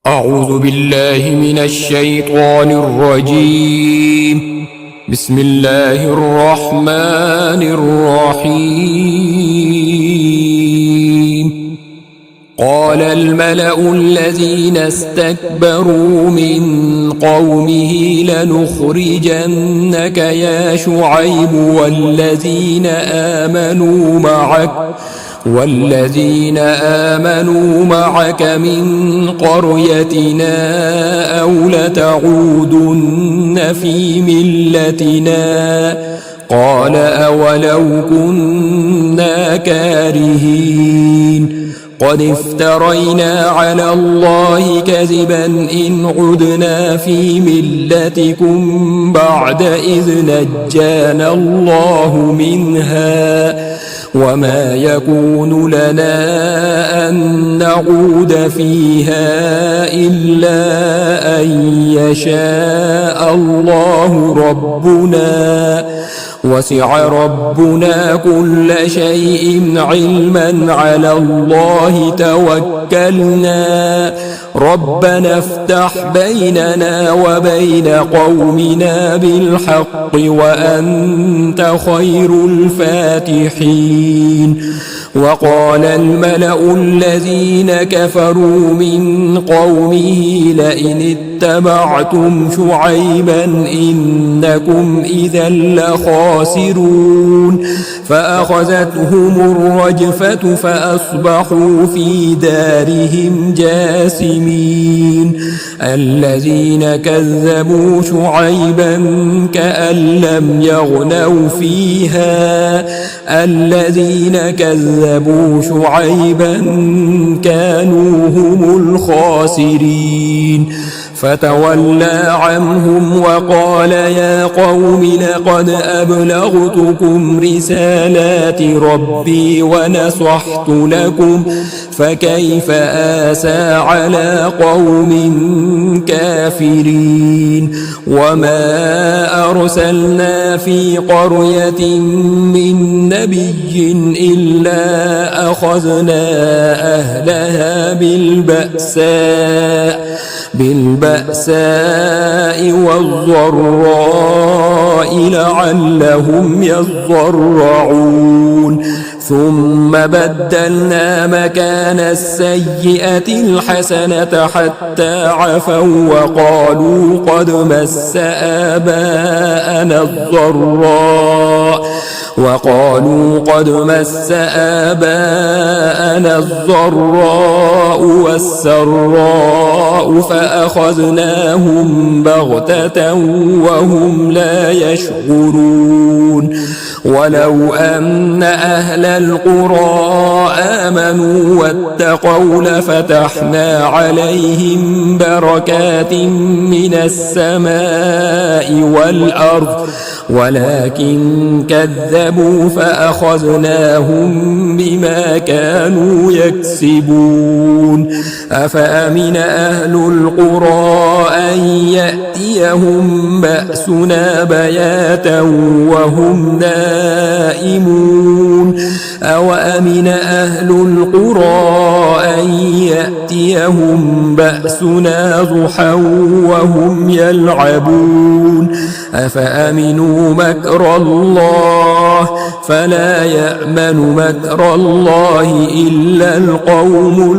أعوذ بالله من الشيطان الرجيم. بسم الله الرحمن الرحيم. قال الملأ الذين استكبروا من قومه لنخرجنك يا شعيب والذين آمنوا معك من قريتنا أو لتعودن في ملتنا. قال أولو كنا كارهين قد افترينا على الله كذبا إن عدنا في ملتكم بعد إذ نجانا الله منها وما يكون لنا أن نعود فيها إلا أن يشاء الله ربنا وسع ربنا كل شيء علما على الله توكلنا ربنا افتح بيننا وبين قومنا بالحق وأنت خير الفاتحين. وقال الملأ الذين كفروا من قومه لئن اتبعتم شعيبا إنكم إذا لخاسرون فأخذتهم الرجفة فأصبحوا في دارهم جاثمين. الذين كذبوا شعيبا كأن لم يغنوا فيها الذين كذبوا شعيبا كانوا هم الخاسرين. فتولى عنهم وقال يا قوم لقد أبلغتكم رسالات ربي ونصحت لكم فكيف آسى على قوم كافرين. وما أرسلنا في قرية من نبي إلا أخذنا أهلها بالبأساء والضراء لعلهم يضرعون. ثم بدلنا مكان السيئة الحسنة حتى عفوا وقالوا قد مس آباءنا الضراء والسراء فأخذناهم بغتة وهم لا يشعرون. ولو أن أهل القرى آمنوا واتقوا لفتحنا عليهم بركات من السماء والأرض ولكن كذبوا فأخذناهم بما كانوا يكسبون. أفأمن أهل القرى أن يأتيهم بأسنا بياتا وهم نائمون أوأمن أهل القرى أن يأتيهم بأسنا ضحى وهم يلعبون. أفأمنوا مكر الله فلا يأمن مكر الله إلا القوم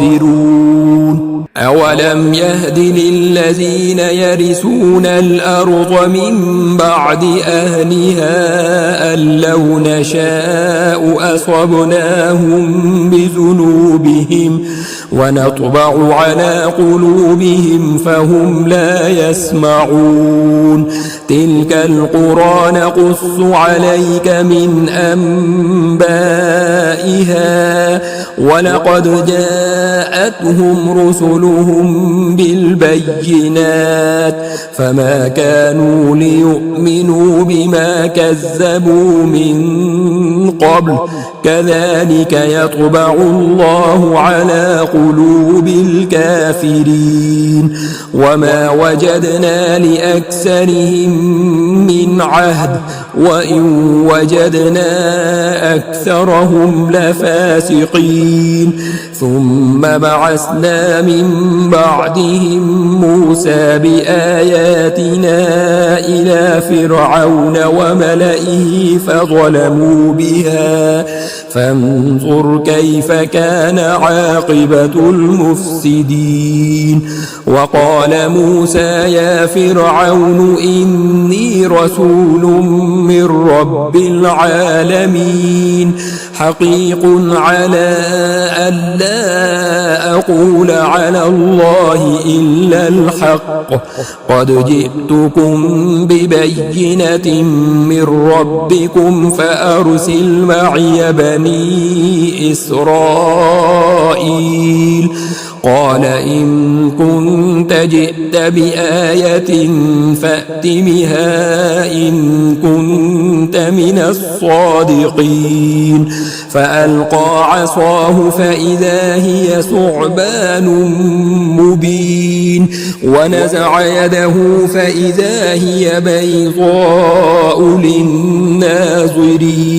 الخاسرون. أولم يهد للذين يرثون الأرض من بعد أهلها أن لو نشاء أصبناهم بذنوبهم ونطبع على قلوبهم فهم لا يسمعون. تلك القرى نقص عليك من أنبائها ولقد جاءتهم رسلهم بالبينات فما كانوا ليؤمنوا بما كذبوا من قبل كذلك يطبع الله على قلوب الكافرين وما وجدنا لأكثرهم من عهد وإن وجدنا أكثرهم لفاسقين ثم بعثنا من بعدهم موسى بآياتنا إلى فرعون وملئه فظلموا بها فانظر كيف كان عاقبة المفسدين وقال موسى يا فرعون إني رسول من رب العالمين حقيق على ألا أقول على الله إلا الحق قد جئتكم ببينة من ربكم فأرسل معي بني إسرائيل قال إن كنت جئت بآية فأت بها إن كنت من الصادقين فألقى عصاه فإذا هي ثعبان مبين ونزع يده فإذا هي بيضاء للناظرين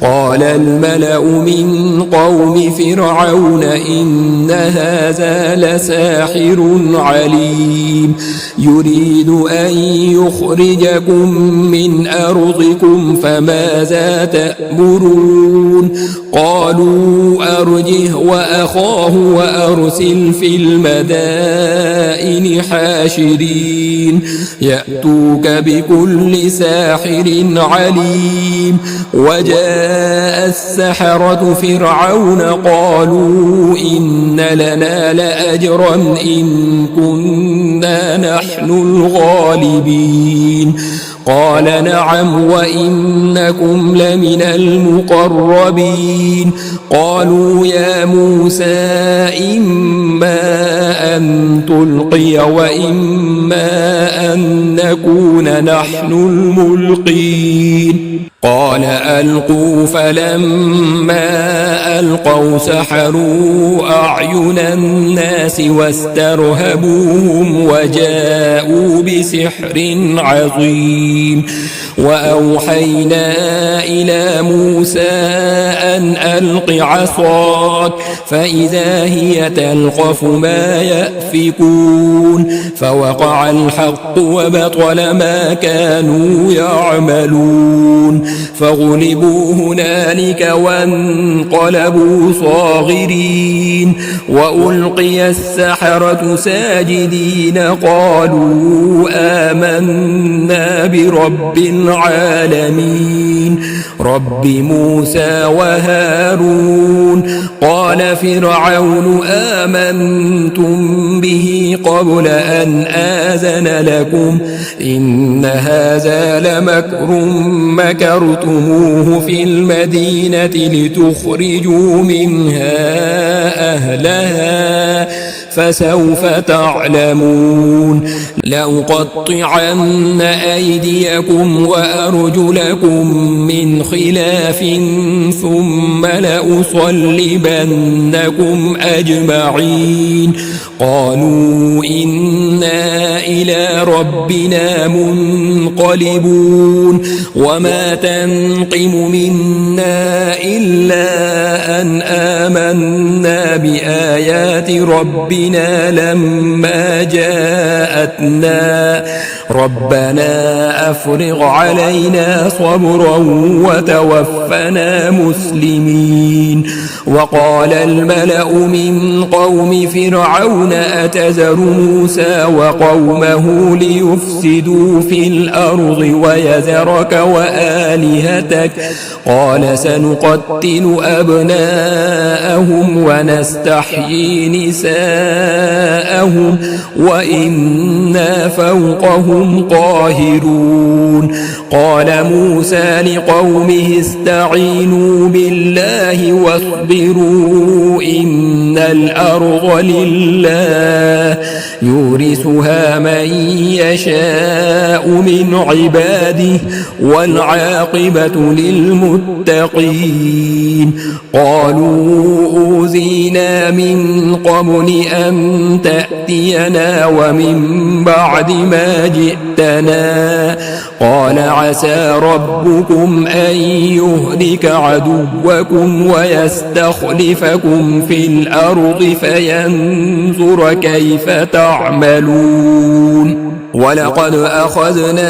قال الملأ من قوم فرعون إن هذا لساحر عليم يريد أن يخرجكم من أرضكم فماذا تأمرون قالوا أرجه وأخاه وأرسل في المدائن حاشرين يأتوك بكل ساحر عليم وجاء السحرة فرعون قالوا إن لنا لأجرا إن كنا نحن الغالبين قال نعم وإنكم لمن المقربين قالوا يا موسى إما أن تلقي وإما أن نكون نحن الملقين قال ألقوا فلما ألقوا سحروا أعين الناس واسترهبوهم وجاءوا بسحر عظيم وأوحينا إلى موسى أن ألق عصاك فإذا هي تلقف ما يأفكون فوقع الحق وبطل ما كانوا يعملون فغلبوا هنالك وانقلبوا صاغرين وألقي السحرة ساجدين قالوا آمنا برب العالمين رب موسى وهارون قال فرعون آمنتم به قبل أن آذن لكم إن هذا لمكر مكرتموه في المدينة لتخرجوا منها أهلها فسوف تعلمون لأقطعن أيديكم وأرجلكم من خلاف ثم لأصلبنكم أجمعين قالوا إنا إلى ربنا منقلبون وما تنقم منا إلا أن آمنا بآيات ربنا لما جاءتنا ربنا أفرغ علينا صبرا وتوفنا مسلمين وقال الملأ من قوم فرعون أتذر موسى وقومه ليفسدوا في الأرض ويذرك وآلهتك قال سنقتل أبناءهم ونستحيي نساءهم نساءهم وإنا فوقهم قاهرون. قال موسى لقومه استعينوا بالله واصبروا إن الأرض لله يورثها من يشاء من عباده والعاقبة للمتقين. قالوا أوذينا من قبل أن تأتينا ومن بعد ما جئتنا قال عسى ربكم أن يهلك عدوكم ويستخلفكم في الأرض فينظر كيف تعملون. ولقد أخذنا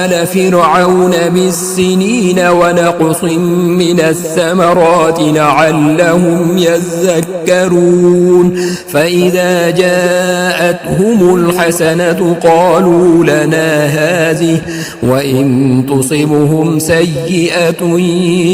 آل فرعون بالسنين ونقص من الثمرات لعلهم يذكرون. فإذا جاءتهم الحسنة قالوا لنا هذه وإن تصبهم سيئة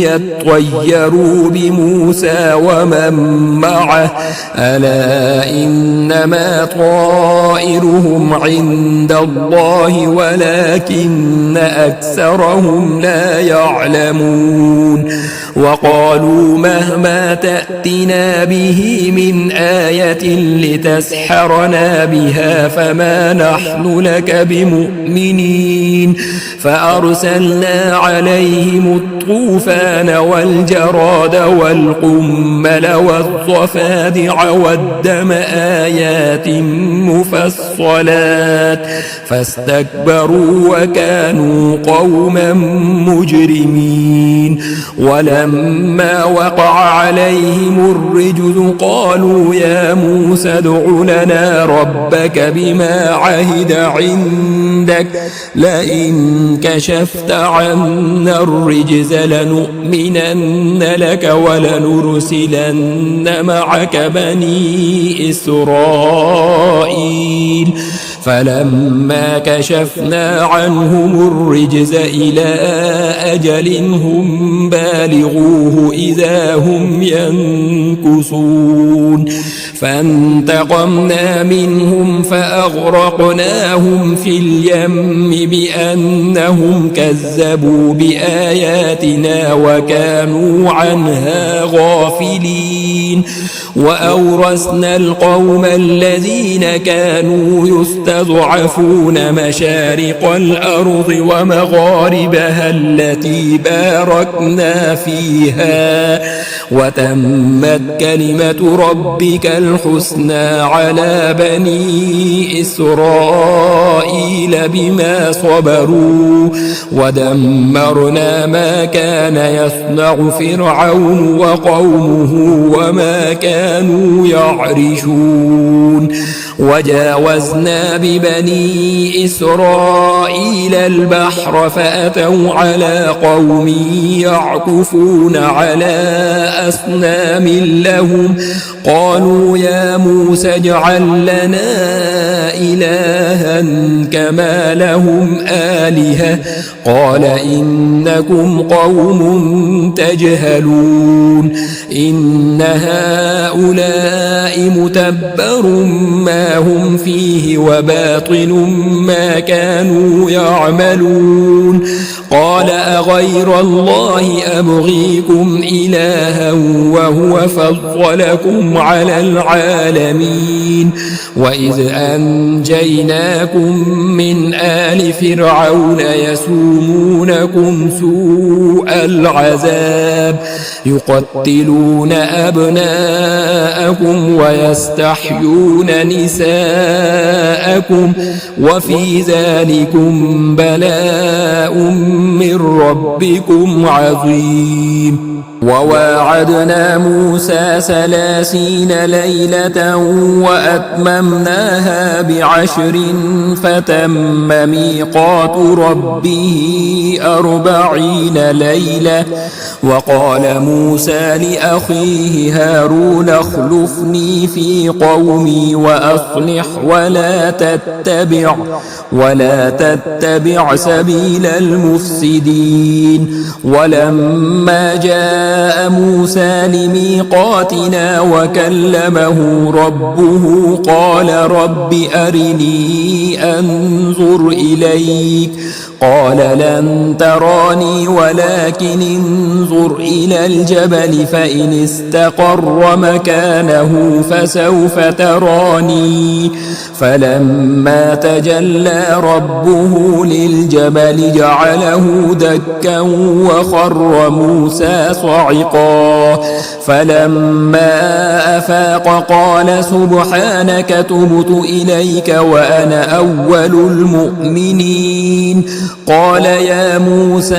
يطيروا بموسى ومن معه ألا إنما طائرهم عند الله ولكن أكثرهم لا يعلمون. وقالوا مهما تأتنا به من آية لتسحرنا بها فما نحن لك بمؤمنين. فأرسلنا عليهم الطوفان والجراد والقمل والضفادع والدم آيات مفصلات فاستكبروا وكانوا قوما مجرمين. ولما وقع عليهم الرجز قالوا يا موسى ادع لنا ربك بما عهد عندك لئن كشفت عنا الرجز لنؤمنن لك ولنرسلن معك بني إسرائيل. فلما كشفنا عنهم الرجز إلى أجل هم بالغوه إذا هم ينكثون. فانتقمنا منهم فأغرقناهم في اليم بأنهم كذبوا بآياتنا وكانوا عنها غافلين. وأورثنا القوم الذين كانوا يستضعفون مشارق الأرض ومغاربها التي باركنا فيها وتمت كلمة ربك الحسنى على بني إسرائيل بما صبروا ودمرنا ما كان يصنع فرعون وقومه وما كانوا يعرشون. وجاوزنا ببني إسرائيل البحر فأتوا على قوم يعكفون على أصنام لهم قالوا يا موسى اجعل لنا إلها كما لهم آلهة قال إنكم قوم تجهلون. إن هؤلاء متبر ما هم فيه وباطل ما كانوا يعملون. قال أغير الله أبغيكم إلها وهو فضلكم على العالمين. وإذ أنجيناكم من آل فرعون يسومونكم سوء العذاب يقتلون أبناءكم ويستحيون نساءكم وفي ذلكم بلاء من ربكم عظيم. وواعدنا موسى 30 ليلة وأتممناها ب10 فتم ميقات ربه 40 ليلة. وقال موسى لأخيه هارون اخلفني في قومي وأصلح وأصلح ولا تتبع سبيل المفسدين. ولما جاء موسى لميقاتنا وكلمه ربه قال رب أرني أنظر إليك قال لن تراني ولكن انظر إلى الجبل فإن استقر مكانه فسوف تراني. فلما تجلى ربه للجبل جعله دكا وخر موسى صعقا. فلما أفاق قال سبحانك تبت إليك وأنا أول المؤمنين. قال يا موسى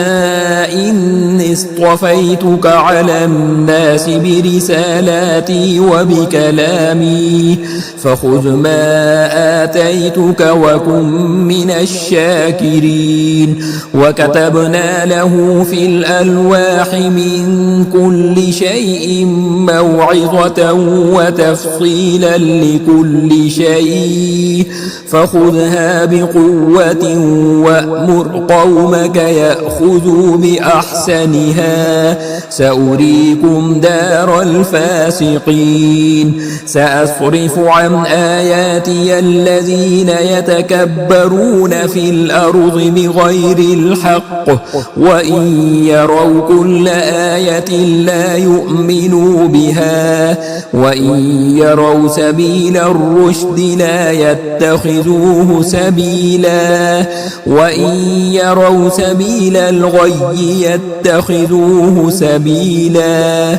إني اصطفيتك على الناس برسالاتي وبكلامي فخذ ما آتيتك وكن من الشاكرين. وكتبنا له في الألواح من كل شيء موعظة وتفصيلا لكل شيء فخذها بقوة وأمر قومك يأخذوا بأحسنها سأريكم دار الفاسقين. سأصرف عن آياتي الذين يتكبرون في الأرض بغير الحق وإن يروا كل آية لا يؤمنوا بها وإن يروا سبيل الرشد لا يتخذوه سبيلا وإن يروا سبيل الغي يتخذوه سبيلا.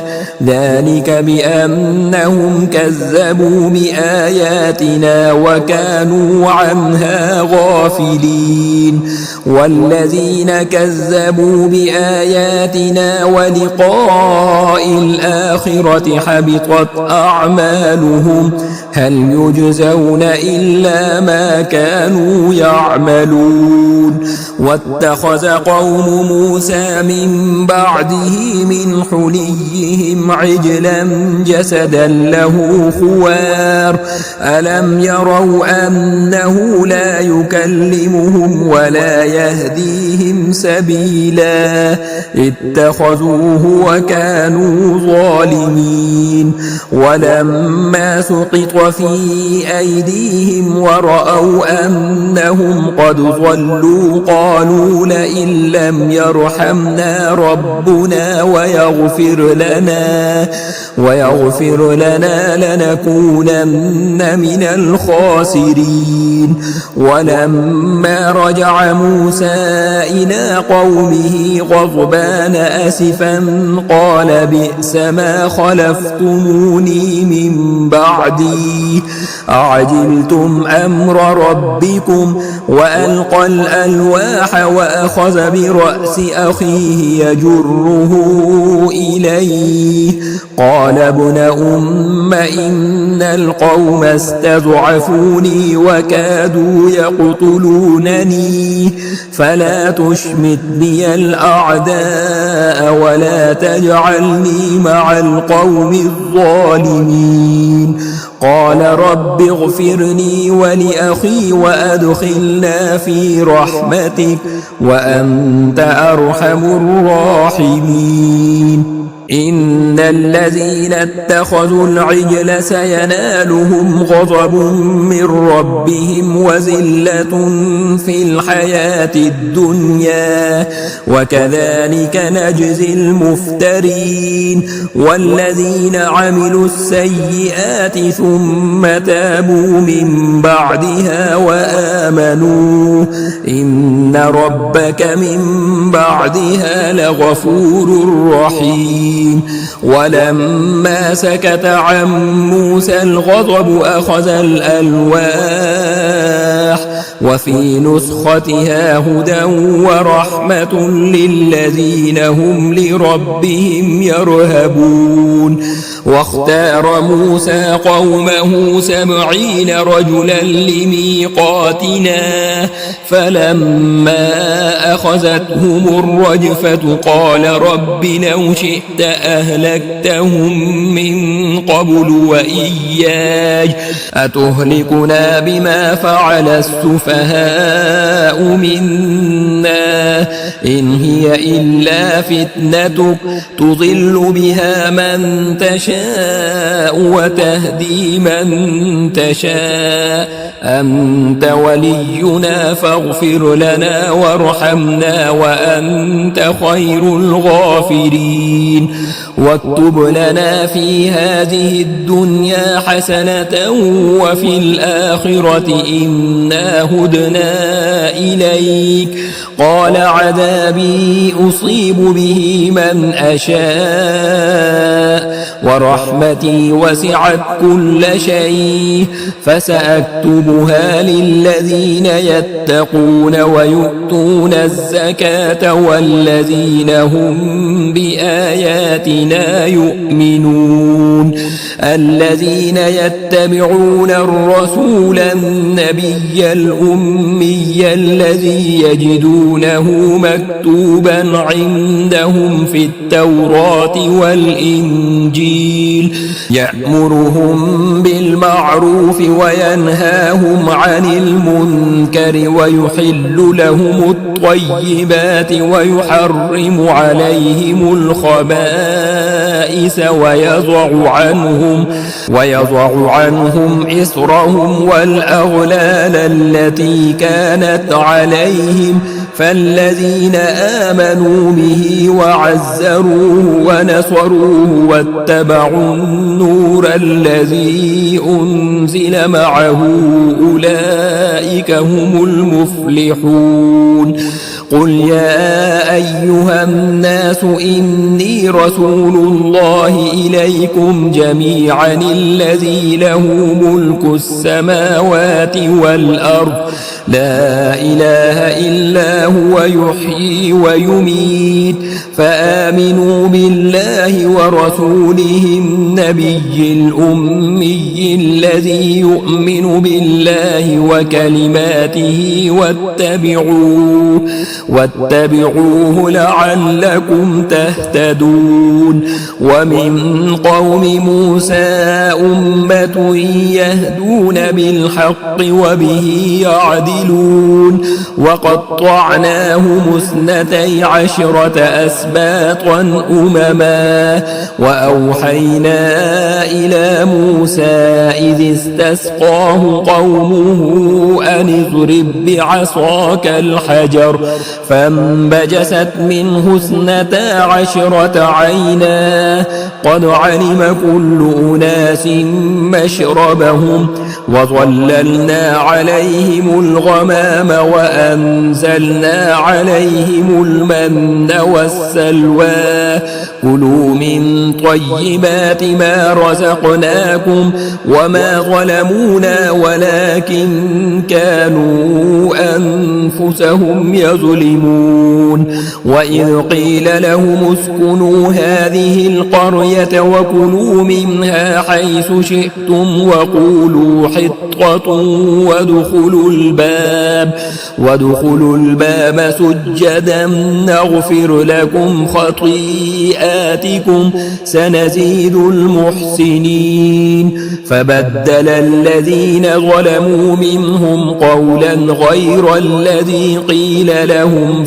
ذلك بأنهم كذبوا بآياتنا وكانوا عنها غافلين. والذين كذبوا بآياتنا ولقاء الآخرة حبطت أعمالهم هل يجزون إلا ما كانوا يعملون. واتخذ قوم موسى من بعده من حليهم عجلا جسدا له خوار ألم يروا أنه لا يكلمهم ولا يهديهم سبيلا اتخذوه وكانوا ظالمين. ولما سقط في أيديهم ورأوا أنهم قد ضلوا قالوا لئن لم يرحمنا ربنا ويغفر لنا لنكونن من الخاسرين. ولما رجع موسى إلى قومه غضبان أسفا قال بئس ما خلفتموني من بعدي أعجلتم أمر ربكم وألقى الألواح وأخذ برأس أخيه يجره إليه قال ابن أم إن القوم استضعفوني وكادوا يقتلونني فلا تشمت بي الأعداء ولا تجعلني مع القوم الظالمين. قال رب اغفرني ولأخي وأدخلنا في رحمتك وأنت أرحم الراحمين. إن الذين اتخذوا العجل سينالهم غضب من ربهم وذلة في الحياة الدنيا وكذلك نجزي المفترين. والذين عملوا السيئات ثم تابوا من بعدها وآمنوا إن ربك من بعدها لغفور رحيم. ولما سكت عن موسى الغضب أخذ الألواح وفي نسختها هدى ورحمة للذين هم لربهم يرهبون. واختار موسى قومه 70 رجلا لميقاتنا فلما أخذتهم الرجفة قال رب لو شئت أهلكتهم من قبل وإياي أتهلكنا بما فعل السفهاء منا إن هي إلا فتنتك تضل بها من تشاء وتهدي من تشاء أنت ولينا فاغفر لنا وارحمنا وأنت خير الغافرين. واكتب لنا في هذه الدنيا حسنة وفي الآخرة إنا هدنا إليك قال عذابي أصيب به من أشاء ورحمتي وسعت كل شيء فسأكتبها للذين يتقون ويؤتون الزكاة والذين هم بآياتنا يؤمنون. الذين يتبعون الرسول النبي الأمي الذي يجدونه مكتوبا عندهم في التوراة والإنجيل يأمرهم بالمعروف وينهاهم عن المنكر ويحل لهم الطيبات ويحرم عليهم الخبائث ويضع عنهم إصرهم والأغلال التي كانت عليهم فالذين آمنوا به وعزروه ونصروه واتبعوا النور الذي أنزل معه أولئك هم المفلحون. قل يا أيها الناس إني رسول الله إليكم جميعا الذي له ملك السماوات والأرض لا إله إلا هو يحيي ويميت فآمنوا بالله ورسوله النبي الأمي الذي يؤمن بالله وكلماته واتبعوه لعلكم تهتدون. ومن قوم موسى أمة يهدون بالحق وبه يعدلون وقطعناهم 12 أسباطا أمما وأوحينا إلى موسى إذ استسقاه قومه أن اضرب بعصاك الحجر فانبجست منه 12 عينا قد علم كل أناس مشربهم وظللنا عليهم الغمام وأنزلنا عليهم المن والسلوى كلوا من طيبات ما رزقناكم وما ظلمونا ولكن كانوا أنفسهم يظلمون. وإذ قيل لهم اسكنوا هذه القرية وكلوا منها حيث شئتم وقولوا حطة وادخلوا الباب سجدا نغفر لكم خطيئاتكم سنزيد المحسنين. فبدل الذين ظلموا منهم قولا غير الذي قيل لهم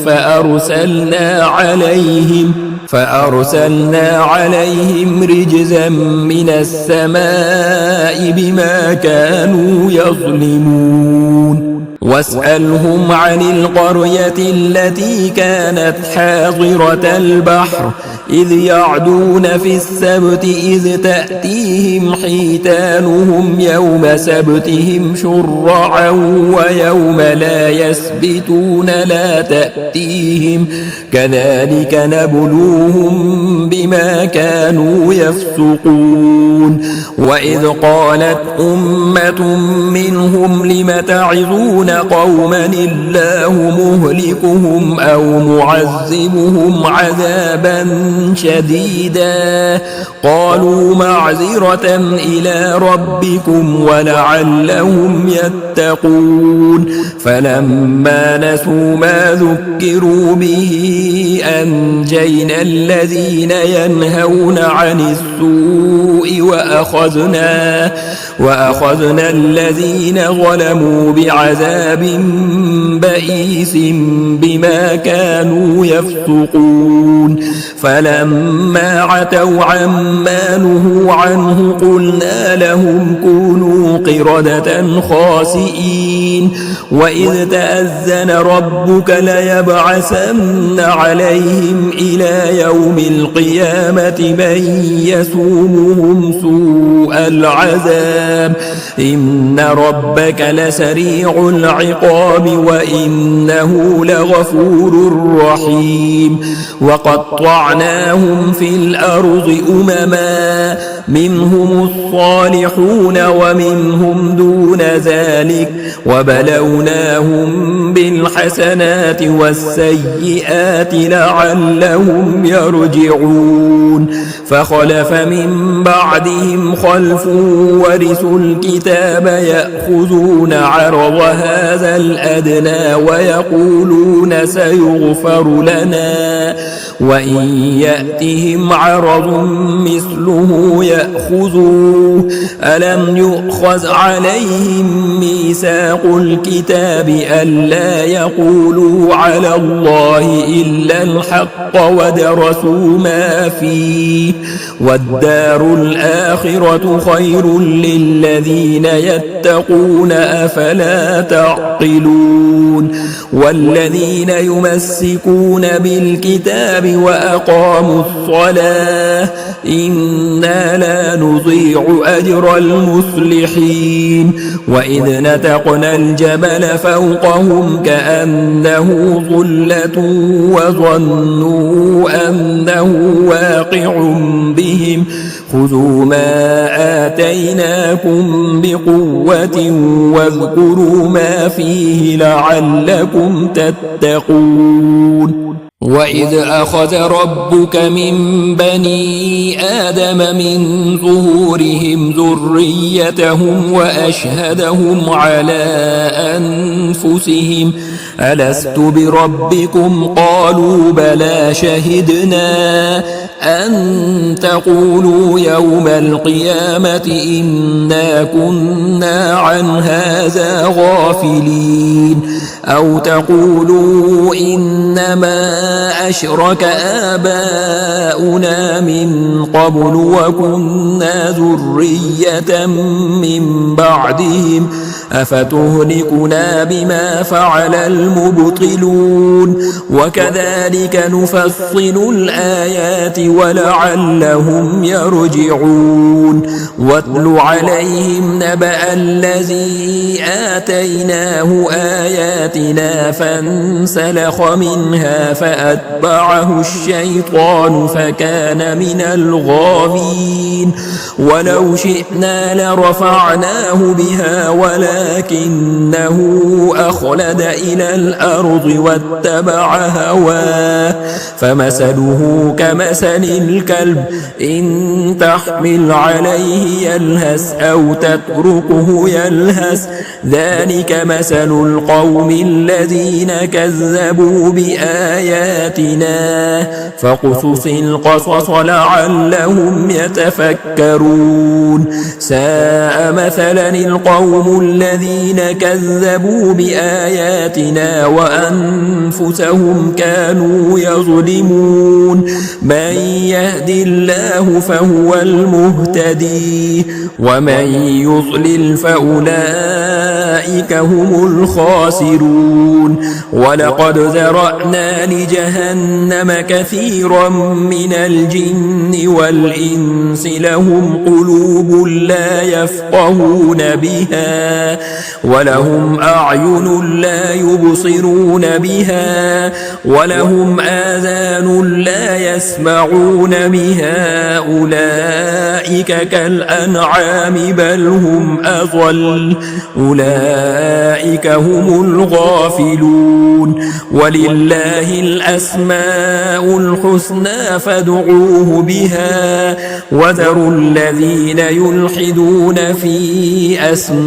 فأرسلنا عليهم رجزا من السماء بما كانوا يظلمون. واسألهم عن القرية التي كانت حاضرة البحر إذ يعدون في السبت إذ تأتيهم حيتانهم يوم سبتهم شرعا ويوم لا يسبتون لا تأتيهم كذلك نبلوهم بما كانوا يفسقون. وإذ قالت أمة منهم لم تعظون يخافون قوما الله مهلكهم أو معذبهم عذابا شديدا قالوا معذرة إلى ربكم ولعلهم يتقون فلما نسوا ما ذكروا به أنجينا الذين ينهون عن السوء وأخذنا الذين ظلموا بعذاب بئيس بما كانوا يفسقون فلما عتوا عما نهوا عنه قلنا لهم كونوا قردة خاسئين وإذ تأذن ربك ليبعثن عليهم إلى يوم القيامة من يسومهم سوء العذاب إن ربك لسريع العقاب وإنه لغفور رحيم وقطعناهم في الأرض أمما منهم الصالحون ومنهم دون ذلك وبلوناهم بالحسنات والسيئات لعلهم يرجعون فخلف من بعدهم خلف ورثوا الكتاب يأخذون عرض هذا الأدنى ويقولون سيغفر لنا وإن يأتهم عرض مثله يأخذوه ألم يؤخذ عليهم ميثاق الكتاب ألا يقولوا على الله إلا الحق ودرسوا ما فيه والدار الآخرة خير للذين يتقون أفلا تعقلون والذين يمسكون بالكتاب وأقاموا الصلاة إنا لا نضيع أجر المصلحين وإذ نتقنا الجبل فوقهم كأنه ظلة وظنوا أنه واقع بهم خذوا ما آتيناكم بقوة واذكروا ما فيه لعلكم تتقون وإذ أخذ ربك من بني آدم من ظهورهم ذريتهم وأشهدهم على أنفسهم ألست بربكم قالوا بلى شهدنا أن تقولوا يوم القيامة إنا كنا عن هذا غافلين أو تقولوا إنما أشرك آباؤنا من قبل وكنا ذرية من بعدهم أفتهلكنا بما فعل المبطلون وكذلك نفصل الآيات ولعلهم يرجعون واتل عليهم نبأ الذي آتيناه آياتنا فانسلخ منها فأتبعه الشيطان فكان من الغاوين ولو شئنا لرفعناه بها ولكنه أخلد إلى الأرض واتبع هواه فمثله كمثل الكلب إن تحمل عليه يلهث أو تتركه يلهث ذلك مثل القوم الذين كذبوا بآياتنا فاقصص القصص لعلهم يتفكرون ساء مثلا القوم الذين كذبوا بآياتنا وأنفسهم كانوا يظلمون من يهد الله فهو المهتدي ومن يضلل فأولئك هم الخاسرون يعقلون ولقد ذرأنا لجهنم كثيرا من الجن والإنس لهم قلوب لا يفقهون بها ولهم أعين لا يبصرون بها ولهم آذان لا يسمعون بها أولئك كالأنعام بل هم أضل أولئك هم الغافلون ولله الأسماء الحسنى فادعوه بها وذروا الذين يلحدون في أسمائه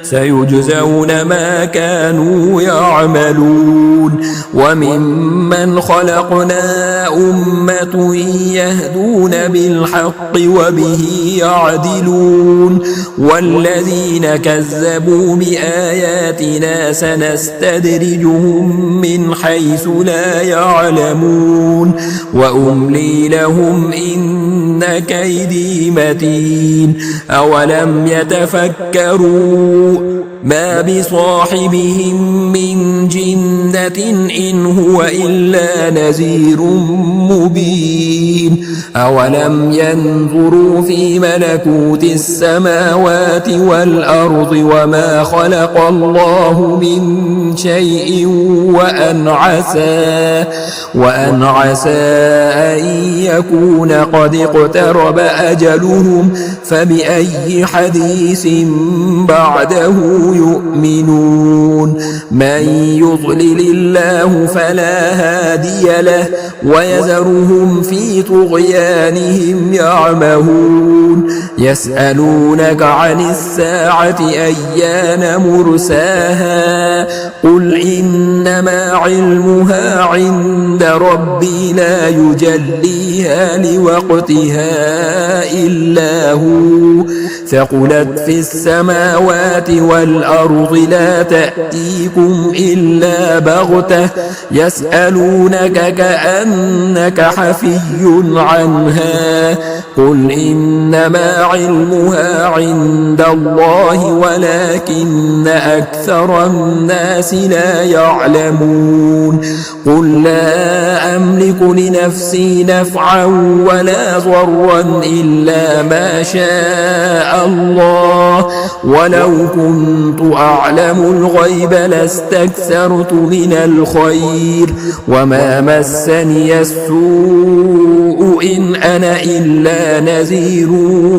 سيجزون ما كانوا يعملون وممن خلقنا أمة يهدون بالحق وبه يعدلون والذين كذبوا بآياتنا سنستدرجهم من حيث لا يعلمون وأملي لهم إن كيدي متين أولم يتفكروا ما بصاحبهم من جنة إن هو إلا نذير مبين أولم ينظروا في ملكوت السماوات والأرض وما خلق الله من شيء وأن عسى أن يكون قد اقترب أجلهم فبأي حديث بعده يؤمنون من يضلل الله فلا هادي له ويذرهم في طغيانهم يعمهون يسألونك عن الساعة أيان مرساها قل إنما علمها عند ربي لا يجليها لوقتها إلا هو ثقلت في السماوات والأرض لا تأتيكم إلا بغتة يسألونك كأنك حفي عنها قل إنما علمها عند الله ولكن أكثر الناس لا يعلمون قل لا أملك لنفسي نفعا ولا ضرا إلا ما شاء الله ولو كنت أعلم الغيب لاستكثرت من الخير وما مسني السوء إن أنا إلا نذير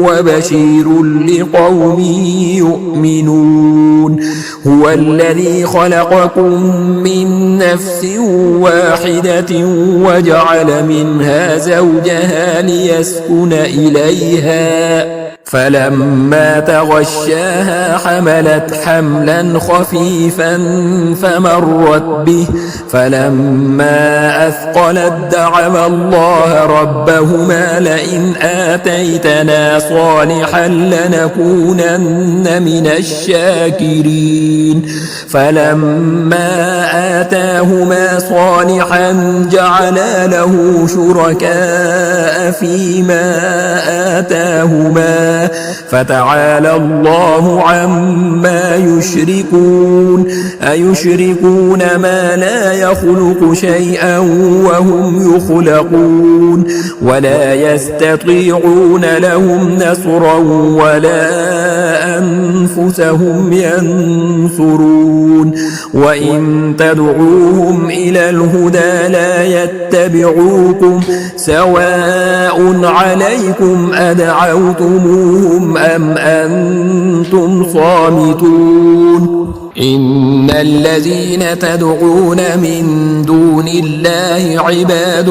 وبشير لقوم يؤمنون هو الذي خلقكم من نفس واحدة وجعل منها زوجها ليسكن إليها فلما تغشاها حملت حملا خفيفا فمرت به فلما أثقلت دعوا الله ربهما لئن آتيتنا صالحا لنكونن من الشاكرين فلما آتاهما صالحا جعلا له شركاء فيما آتاهما فتعالى الله عما يشركون أيشركون ما لا يخلق شيئا وهم يخلقون ولا يستطيعون لهم نصرا ولا أنفسهم ينصرون وإن تدعوهم إلى الهدى لا يتبعوكم سواء عليكم أدعوتموهم أم أنتم صامتون إن الذين تدعون من دون الله عباد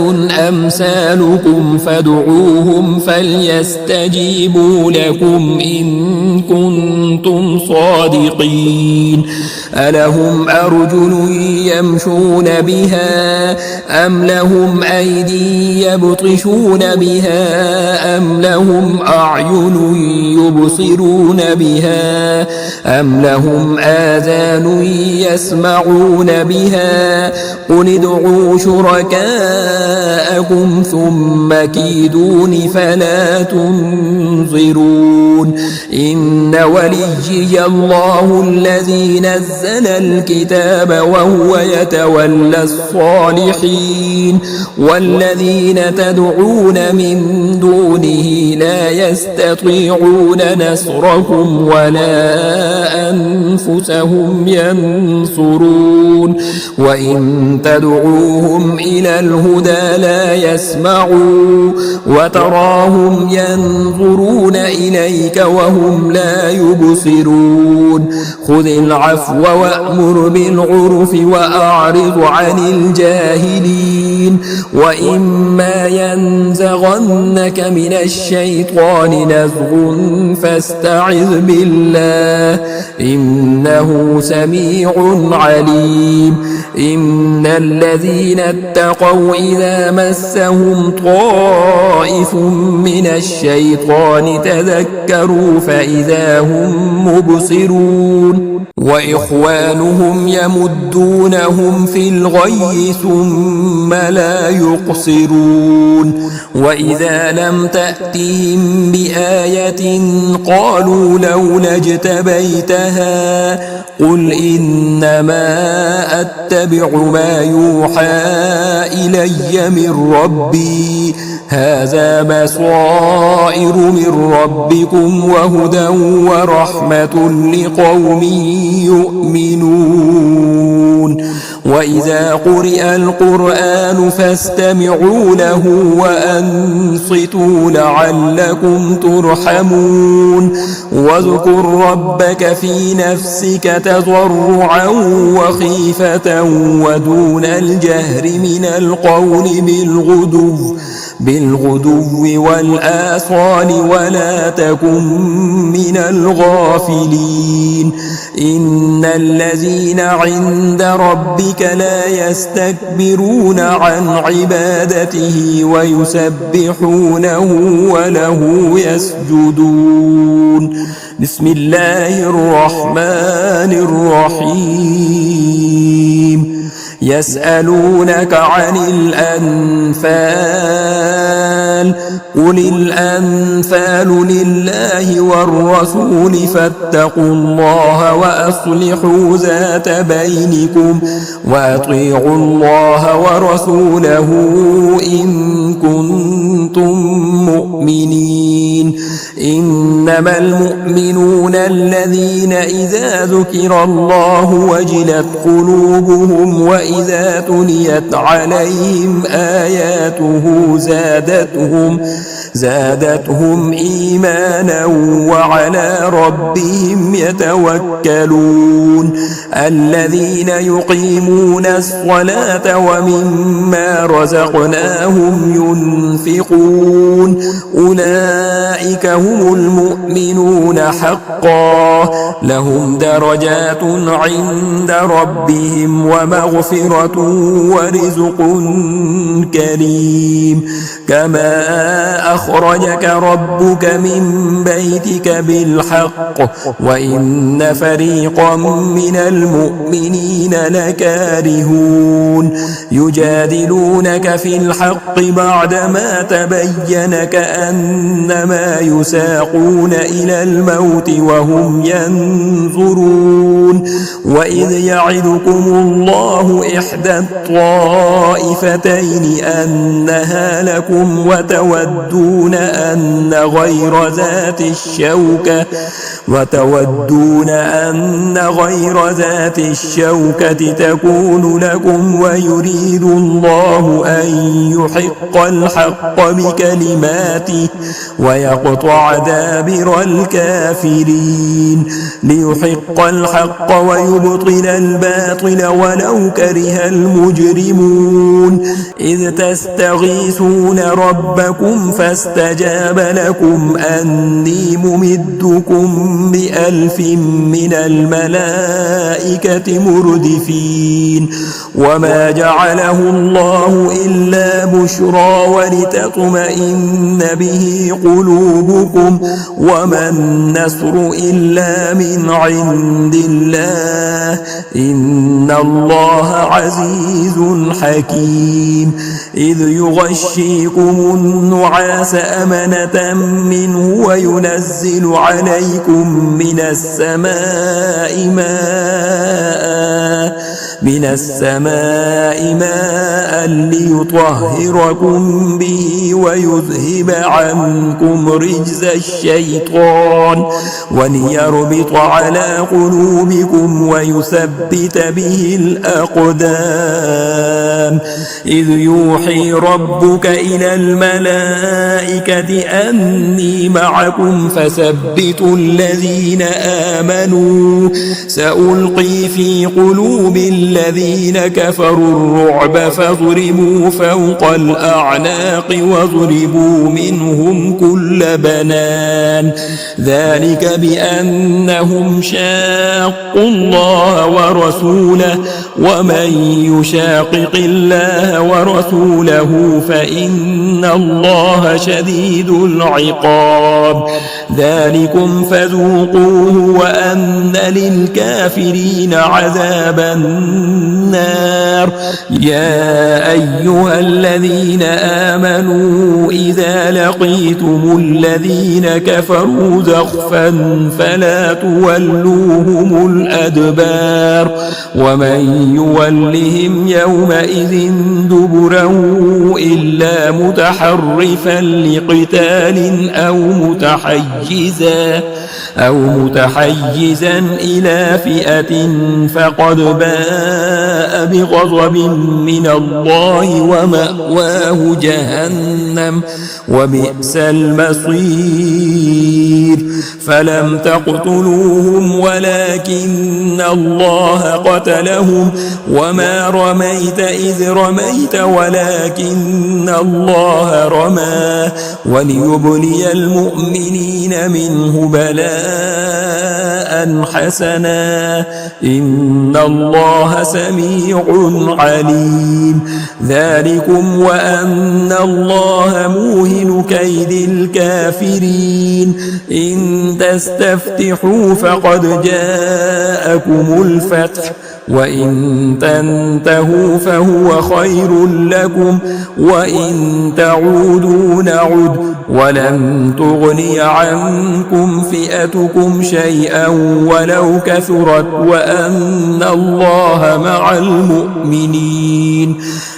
أمثالكم فادعوهم فليستجيبوا لكم إن كنتم صادقين ألهم أرجل يمشون بها أم لهم أيدي يبطشون بها أم لهم أعين يبصرون بها أم لهم آذان آذان يسمعون بها قل ادعوا شركاءكم ثم كيدون فلا تنظرون إن وليي الله الذي نزل الكتاب وهو يتولى الصالحين والذين تدعون من دونه لا يستطيعون نصركم ولا أنفسهم ينصرون وإن تدعوهم إلى الهدى لا يسمعوا وتراهم ينظرون إليك وهم لا يبصرون خذ العفو وأمر بالعرف وأعرض عن الجاهلين وإما ينزغنك من الشيطان نزغ فاستعذ بالله إنه سميع عليم إن الذين اتقوا إذا مسهم طائف من الشيطان تذكروا فإذا هم مبصرون وإخوانهم يمدونهم في الغي ثم لا يقصرون وإذا لم تأتهم بآية قالوا لولا اجتبيتها قل إنما أتبع ما يوحى إلي من ربي هذا بصائر من ربكم وهدى ورحمة لقوم يؤمنون وإذا قرئ القرآن فاستمعوا له وأنصتوا لعلكم ترحمون واذكر ربك في نفسك تضرعا وخيفة ودون الجهر من القول بالغدو والآصال ولا تكن من الغافلين إن الذين عند ربك لا يستكبرون عن عبادته ويسبحونه وله يسجدون بسم الله الرحمن الرحيم يسألونك عن الأنفال قل الأنفال لله والرسول فاتقوا الله وأصلحوا ذات بينكم وأطيعوا الله ورسوله إن كنتم مؤمنين إنما المؤمنون الذين إذا ذكر الله وجلت قلوبهم وإذا تليت عليهم آياته زادتهم إيمانا وعلى ربهم يتوكلون الذين يقيمون الصلاة ومما رزقناهم ينفقون أولئك هم المؤمنون حقا لهم درجات عند ربهم ومغفرة ورزق كريم كما أخرجك ربك من بيتك بالحق وإن فريقا من المؤمنين لكارهون يجادلونك في الحق بعدما تبين كأنما يساقون إلى الموت وهم ينظرون وإذ يعدكم الله إحدى الطائفتين أنها لكم وتودون أن غير ذات الشوكة تكون لكم ويريد الله أن يحق الحق بكلماته ويقطع دابر الكافرين ليحق الحق ويبطل الباطل ولو كره المجرمون إذ تستغيثون ربكم فاستجاب لكم أني ممدكم ب1000 من الملائكة مردفين وما جعله الله إلا بشرى ولتطمئن به قلوبكم وما النصر إلا من عند الله إن الله عزيز حكيم إذ يغشيكم النعاس أمنة منه وينزل عليكم من السماء ماء ليطهركم به ويذهب عنكم رجز الشيطان وليربط على قلوبكم ويثبت به الأقدام إذ يوحي ربك إلى الملائكة أني معكم فثبتوا الذين آمنوا سألقي في قلوب الذين كفروا الرعب فاضربوا فوق الأعناق واضربوا منهم كل بنان ذلك بأنهم شاقوا الله ورسوله ومن يشاقق الله ورسوله فإن الله شديد العقاب ذلكم فذوقوه وأن للكافرين عذاب النار يا أيها الذين آمنوا إذا لقيتم الذين كفروا زحفا فلا تولوهم الأدبار ومن يولهم يومئذ دبره إلا متحرفا لقتال أو متحيزا إلى فئة فقد باء بغضب من الله ومأواه جهنم وبئس المصير فلم تقتلوهم ولكن الله قتلهم وما رميت إذ رميت ولكن الله رمى وليبلي المؤمنين منه بلاء حسنا إن الله سميع عليم ذلكم وأن الله موهن كيد الكافرين إن تستفتحوا فقد جاءكم الفتح وإن تنتهوا فهو خير لكم وإن تعودوا نعد ولن تغني عنكم فئتكم شيئا ولو كثرت وأن الله مع المؤمنين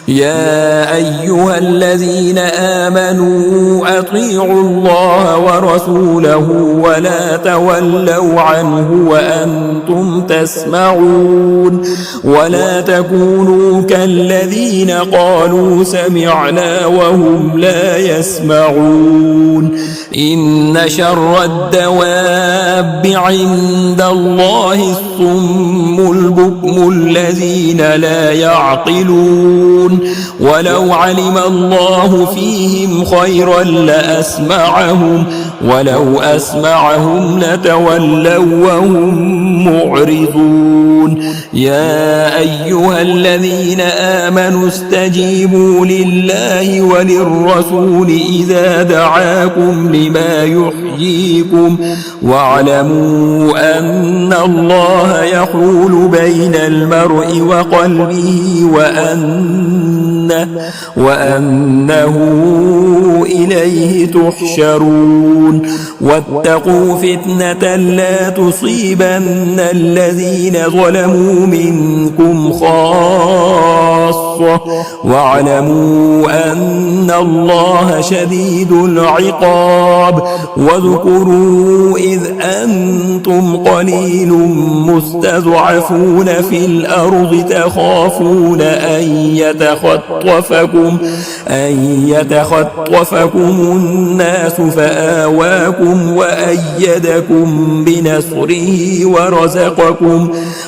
يا أيها الذين آمنوا أطيعوا الله ورسوله ولا تولوا عنه وأنتم تسمعون ولا تكونوا كالذين قالوا سمعنا وهم لا يسمعون إن شر الدواب عند الله الصم البكم الذين لا يعقلون ولو علم الله فيهم خيرا لأسمعهم ولو أسمعهم لتولوا وهم معرضون يا أيها الذين آمنوا استجيبوا لله وللرسول إذا دعاكم لما يحييكم واعلموا أن الله يحول بين المرء وقلبه وأنه إليه تحشرون واتقوا فتنة لا تصيبن الذين ظلموا منكم خاصة واعلموا أن الله شديد العقاب واذكروا إذ أنتم قليل مستضعفون في الأرض تخافون أن يتخطفكم الناس فآواكم وأيدكم بنصره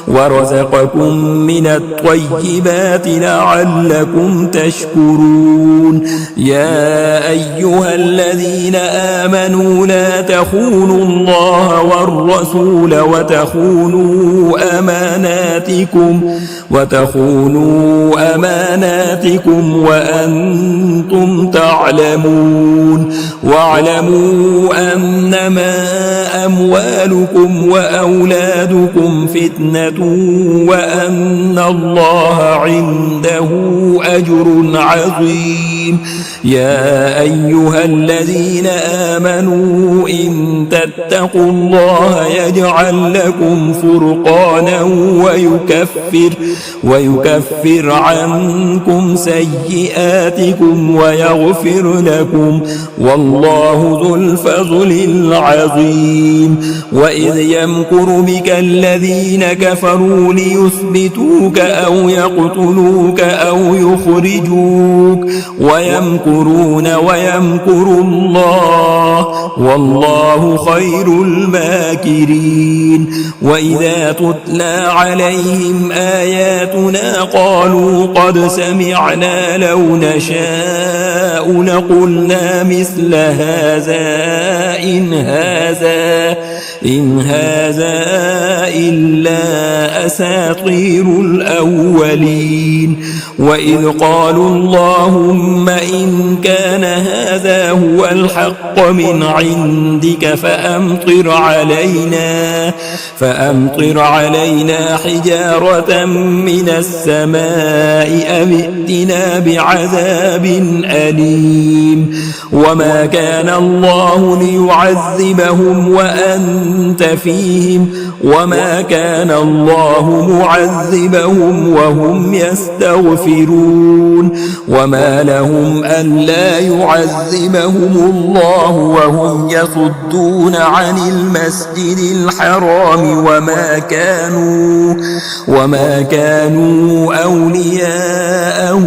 ورزقكم من الطيبات لعلكم تشكرون يا أيها الذين آمنوا لا لا تخونوا الله والرسول وتخونوا أماناتكم وأنتم تعلمون. واعلموا أنما أموالكم وأولادكم فتنة وأن الله عنده أجر عظيم. يا أيها الذين آمنوا إن تتقوا الله يجعل لكم فرقانا ويكفر عنكم سيئاتكم ويغفر لكم والله ذو الفضل العظيم. وإذ يمكر بك الذين كفروا ليثبتوك أو يقتلوك أو يخرجوك ويمكرون ويمكر الله والله خير الماكرين. وإذا تتلى عليهم آياتنا قالوا قد سمعنا لو نشاء لقلنا مثل هذا إن هذا إلا أساطير الأولين. وإذ قالوا اللهم إن كان هذا هو الحق من عندك فأمطر علينا حجارة من السماء أو ائتنا بعذاب أليم. وما كان الله ليعذبهم وأنت فيهم وما كان الله معذبهم وهم يستغفرون. وما لهم ألا يعذبهم الله وهم يصدون عن المسجد الحرام وما كانوا أولياءه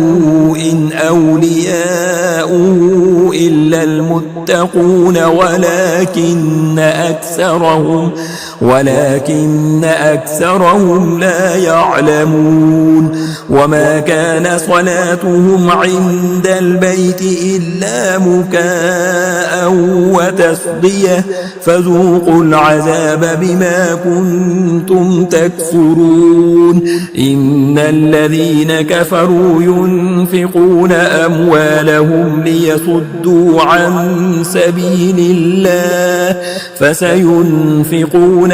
إن أولياءه إلا المتقون ولكن أكثرهم لا يعلمون. وما كان صلاتهم عند البيت إلا مكاء وتصدية فذوقوا العذاب بما كنتم تكفرون. إن الذين كفروا ينفقون أموالهم ليصدوا عن سبيل الله فسينفقونها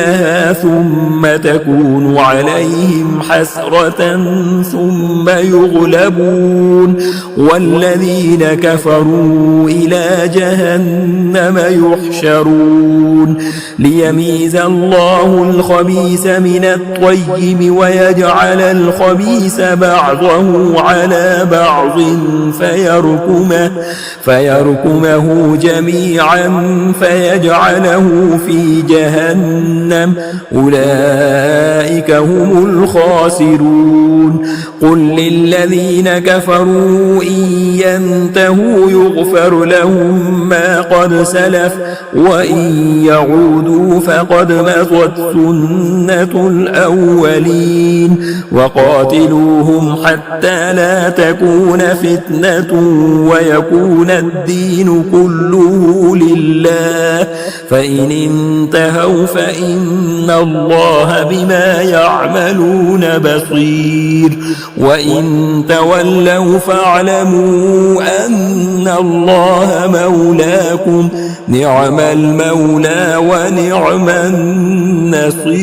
ثم تكون عليهم حسرة ثم يغلبون والذين كفروا إلى جهنم يحشرون. ليميز الله الخبيث من الطيب ويجعل الخبيث بعضه على بعض فيركمه جميعا فيجعله في جهنم أولئك هم الخاسرون. قل للذين كفروا إن ينتهوا يغفر لهم ما قد سلف وإن يعودوا فقد مضت سنة الأولين. وقاتلوهم حتى لا تكون فتنة ويكون الدين كله لله فإن انتهوا فإن الله بما يعملون بصير. وإن تولوا فاعلموا أن الله مولاكم نعم المولى ونعم النصير.